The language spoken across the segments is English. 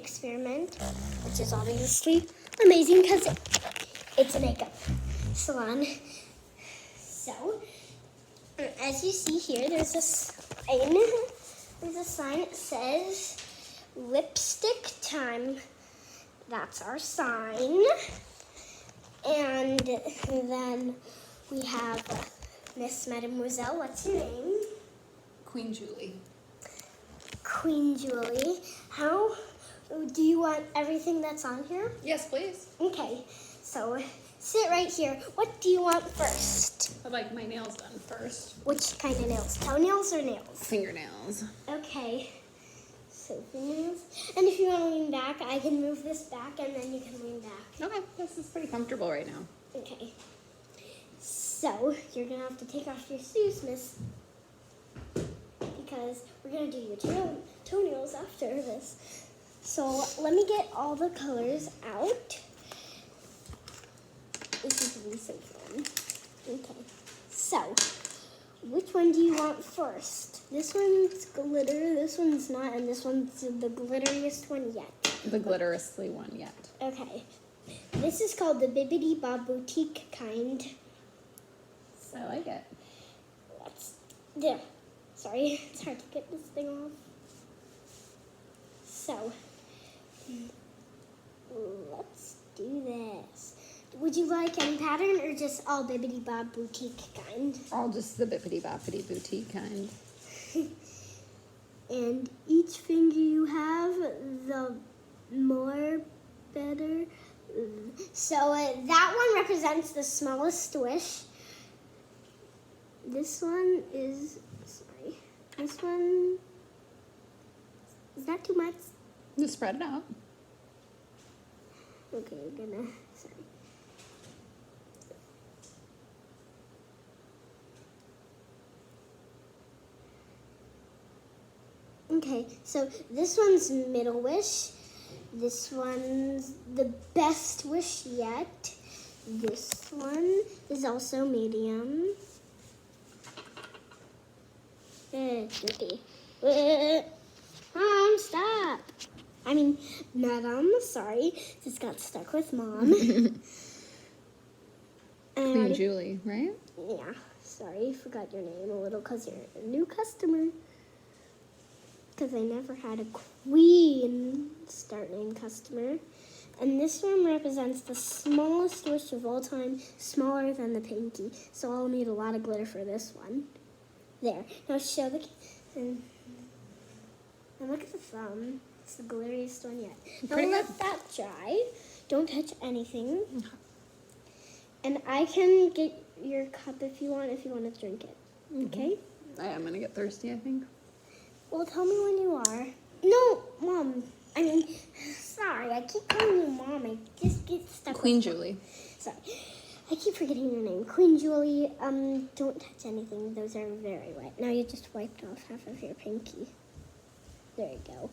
experiment, which is obviously amazing because it's a makeup salon. So, as you see here, there's a sign. There's a sign that says lipstick time. That's our sign. And then we have Miss Mademoiselle. What's your name? Queen Julie. Queen Julie. How do you want everything that's on here? Yes, please. Okay, so sit right here. What do you want first? I'd like my nails done first. Which kind of nails? Toenails or nails? Fingernails. Okay, so fingernails. And if you want to lean back, I can move this back and then you can lean back. Okay, this is pretty comfortable right now. Okay. So, you're going to have to take off your shoes, miss. Because we're going to do your toenails after this. So, let me get all the colors out. This is going to be so fun. Okay. So, which one do you want first? This one's glitter, this one's not, and this one's the glitteriest one yet. The glitterously one yet. Okay. This is called the Bibbidi Bob Boutique kind. I like it. Yeah. Sorry, it's hard to get this thing off. So, let's do this. Would you like any pattern or just all Bibbidi Bob Boutique kind? All just the Bippity Boppity Boutique kind. And each finger you have, the more better. So that one represents the smallest wish. This one is, sorry, this one, is that too much? Just spread it out. Okay, sorry. Okay, so this one's middle wish. This one's the best wish yet. This one is also medium. Dirty. Mom, stop. I mean, Madam, sorry. This got stuck with Mom. Queen Julie, right? Yeah, sorry, forgot your name a little because you're a new customer. Because I never had a Queen start name customer. And this one represents the smallest wish of all time, smaller than the pinky. So I'll need a lot of glitter for this one. There. Now show the and look at the thumb. It's the glitteriest one yet. Now Pretty let good. that dry. Don't touch anything. And I can get your cup if you want to drink it. Okay? I am gonna get thirsty, I think. Well, tell me when you are. No, Mom. I mean, sorry. I keep calling you Mom. I just get stuck. Queen Julie. Sorry. I keep forgetting your name. Queen Julie, don't touch anything. Those are very wet. Now you just wiped off half of your pinky. There you go.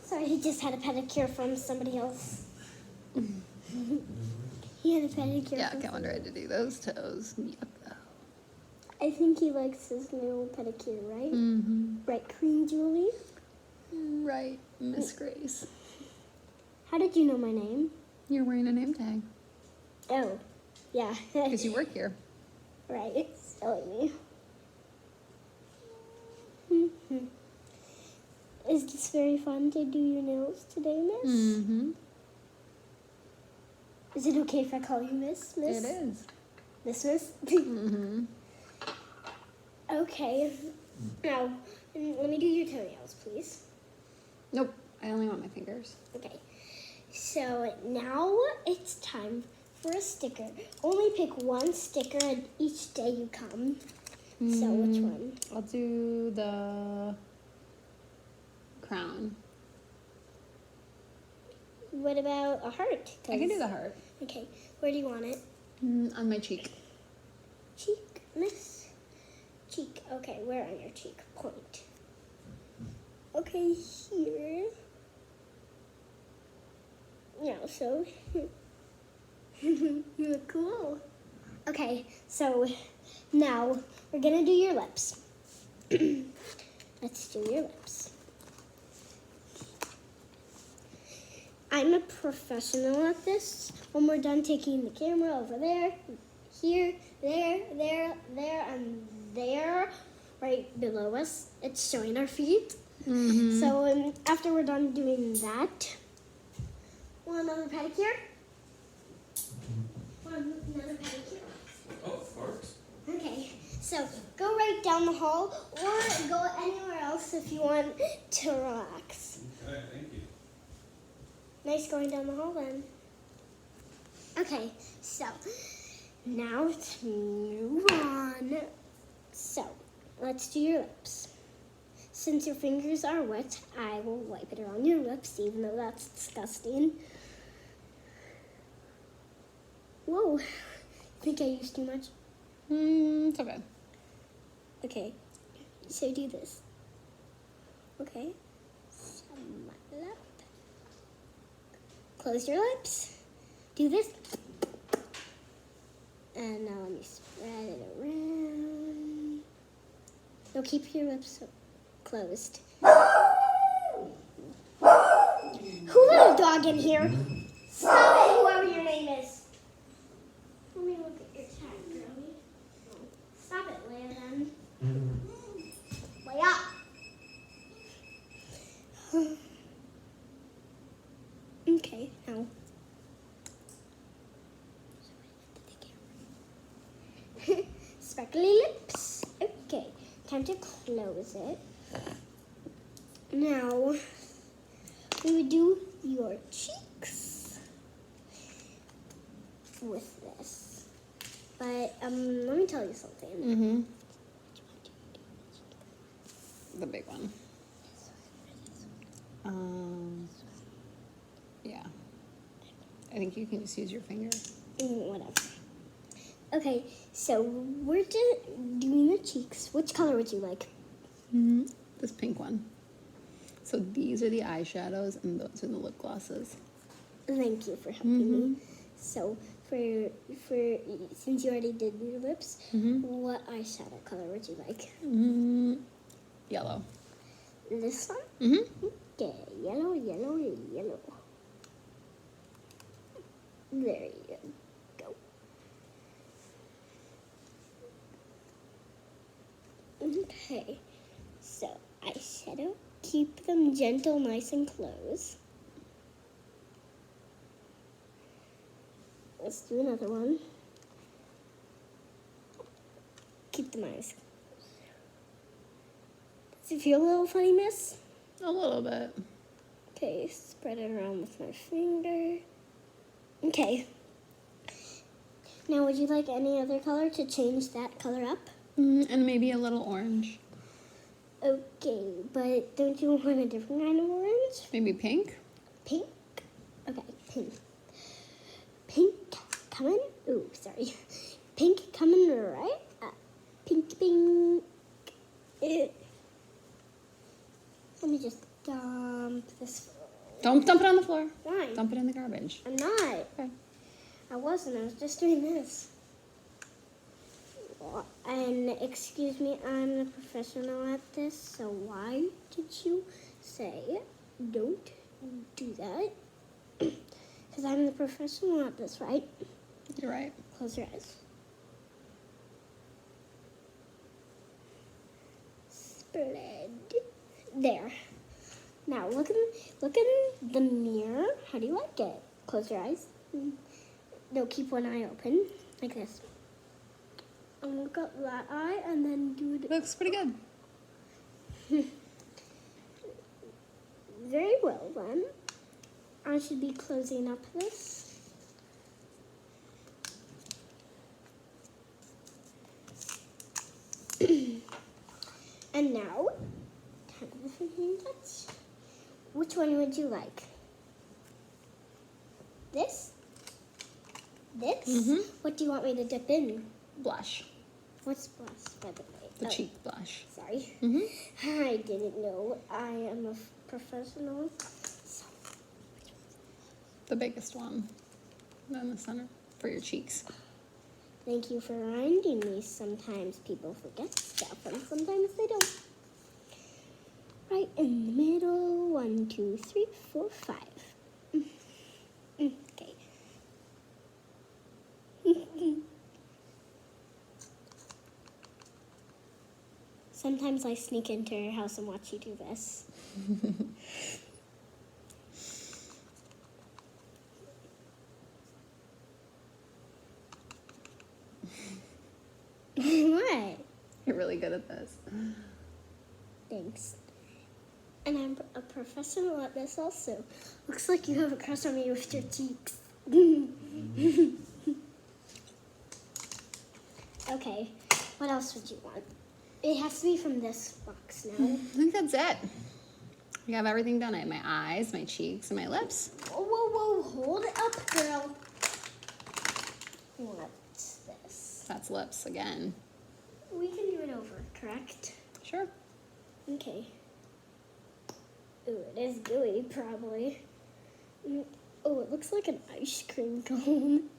Sorry, he just had a pedicure from somebody else. He had a pedicure. Yeah, I from can't wait to do those toes. Yep. I think he likes his new pedicure, right? Mm-hmm. Right, Queen Julie? Right, Miss Grace. How did you know my name? You're wearing a name tag. Oh, yeah. Because you work here. Right, silly me. Is this very fun to do your nails today, Miss? Mm-hmm. Is it okay if I call you Miss? It is. Miss? Mm-hmm. Okay. Now, let me do your toenails, please. Nope, I only want my fingers. Okay. So now it's time for a sticker. Only pick one sticker each day you come. So which one? I'll do the crown. What about a heart? I can do the heart. Okay. Where do you want it? On my cheek. Cheek, Miss? Cheek. Okay, where on your cheek? Point. Okay, here. No, so you look cool. Okay, so Now, we're gonna do your lips. Let's do your lips. I'm a professional at this. When we're done taking the camera over there, here, there, and there, right below us, it's showing our feet. Mm-hmm. So after we're done doing that, want another pedicure? Want another pedicure? Oh, of course. Okay, so go right down the hall or go anywhere else if you want to relax. Okay, thank you. Nice going down the hall then. Okay, so now let's move on. So let's do your lips. Since your fingers are wet, I will wipe it around your lips, even though that's disgusting. Whoa, I think I used too much. It's okay. Okay, so do this. Okay, some lip. Close your lips. Do this. And now let me spread it around. No, keep your lips closed. Who let a dog in here? Stop it, whoever your name is. Let me look at your tag, girlie. Stop it, Leia, then. Leia! Okay, now. Sparkly lips. Okay, time to close it. Now, we would do your cheeks with this. But let me tell you something. Mm-hmm. The big one. Yeah. I think you can just use your finger. Whatever. Okay, so we're doing the cheeks. Which color would you like? Mm-hmm. This pink one. So these are the eyeshadows and those are the lip glosses. Thank you for helping me. So for since you already did your lips, what eyeshadow color would you like? Yellow. This one? Mm-hmm. Okay, yellow, yellow, yellow. There you go. Okay, so eyeshadow. Keep them gentle, nice and close. Let's do another one. Keep them eyes closed. Does it feel a little funny, miss? A little bit. Okay, spread it around with my finger. Okay. Now, would you like any other color to change that color up? And maybe a little orange. Okay, but don't you want a different kind of orange? Maybe pink? Pink? Okay, pink. Pink coming? Ooh, sorry. Pink coming right up. Pink, pink. Let me just dump this. Don't dump it on the floor. Why? Dump it in the garbage. I'm not. Okay. I wasn't. I was just doing this. And excuse me, I'm a professional at this, so why did you say don't do that? Because I'm the professional at this, right? You're right. Close your eyes. Spread. There. Now look in the mirror. How do you like it? Close your eyes. No, keep one eye open, like this. And look up that eye, and then do it. Looks pretty good. Very well, then. I should be closing up this. And now, time for the finishing touch. Which one would you like? This? This? What do you want me to dip in? Blush. What's blush, by the way? The Oh, cheek blush. Sorry. Mm-hmm. I didn't know. I am a professional. So, The biggest one. In the center. For your cheeks. Thank you for reminding me. Sometimes people forget stuff and sometimes they don't. Right in the middle. 1, 2, 3, 4, 5. Okay. Sometimes I sneak into her house and watch you do this. What? You're really good at this. Thanks. And I'm a professional at this also. Looks like you have a crush on me with your cheeks. Okay, what else would you want? It has to be from this box now. I think that's it. We have everything done. I have my eyes, my cheeks, and my lips. Whoa, whoa, whoa, hold it up, girl. What's this? That's lips again. We can do it over, correct? Sure. Okay. Ooh, it is gooey, probably. Oh, it looks like an ice cream cone.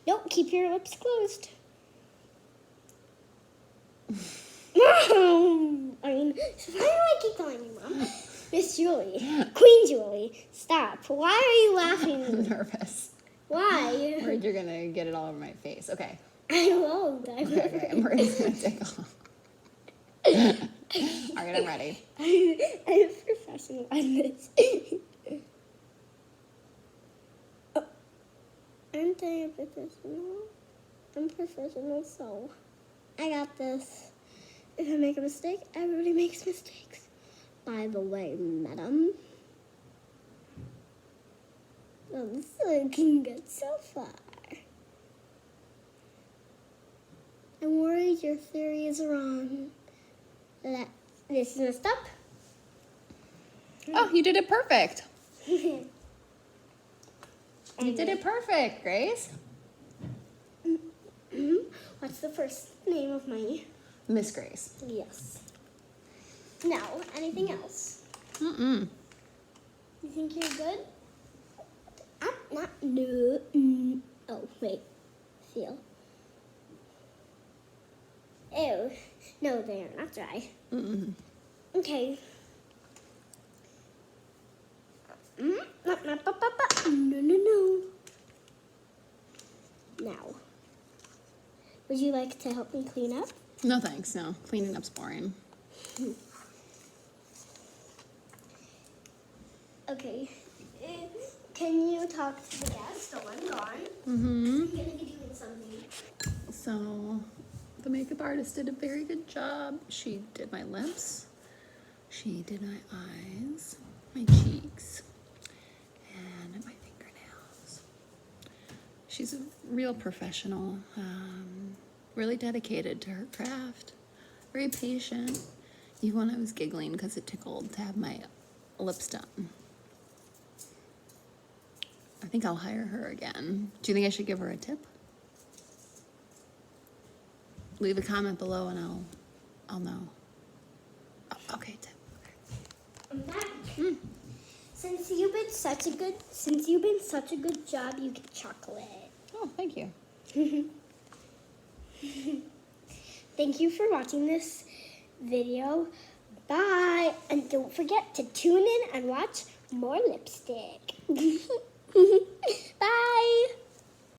Nope, keep your lips closed. I mean, why do I keep calling you Mom? Miss Julie. Queen Julie. Stop. Why are you I'm laughing? nervous. Why? Worried you're gonna get it all over my face. Okay. I won't. I'm Okay, I'm worried it's gonna take off. All right, I'm ready. I'm professional on this. Oh, aren't I a professional? I'm professional, so I got this. If I make a mistake, everybody makes mistakes. By the way, madam. Oh, this is looking good so far. I'm worried your theory is wrong. That this messed up. Oh, you did it perfect. You And did it perfect, Grace. What's the first name of my? Miss Grace. Yes. Now, anything else? Mm-mm. You think you're good? Not no. Oh wait, feel. Ew. No, they are not dry. Mm-mm. Okay. No, no. Now, would you like to help me clean up? No thanks, no. Cleaning up's boring. Okay. Can you talk to the guest while I'm gone? Mm-hmm. I'm gonna be doing something. So, the makeup artist did a very good job. She did my lips. She did my eyes, my cheeks, and my fingernails. She's a real professional, really dedicated to her craft, very patient. Even when I was giggling because it tickled to have my lips done. I think I'll hire her again. Do you think I should give her a tip? Leave a comment below and I'll know. Oh, okay, tip. I'm back. Mm. Since you've been such a good job, you get chocolate. Oh, thank you. Thank you for watching this video. Bye. And don't forget to tune in and watch more lipstick. Bye.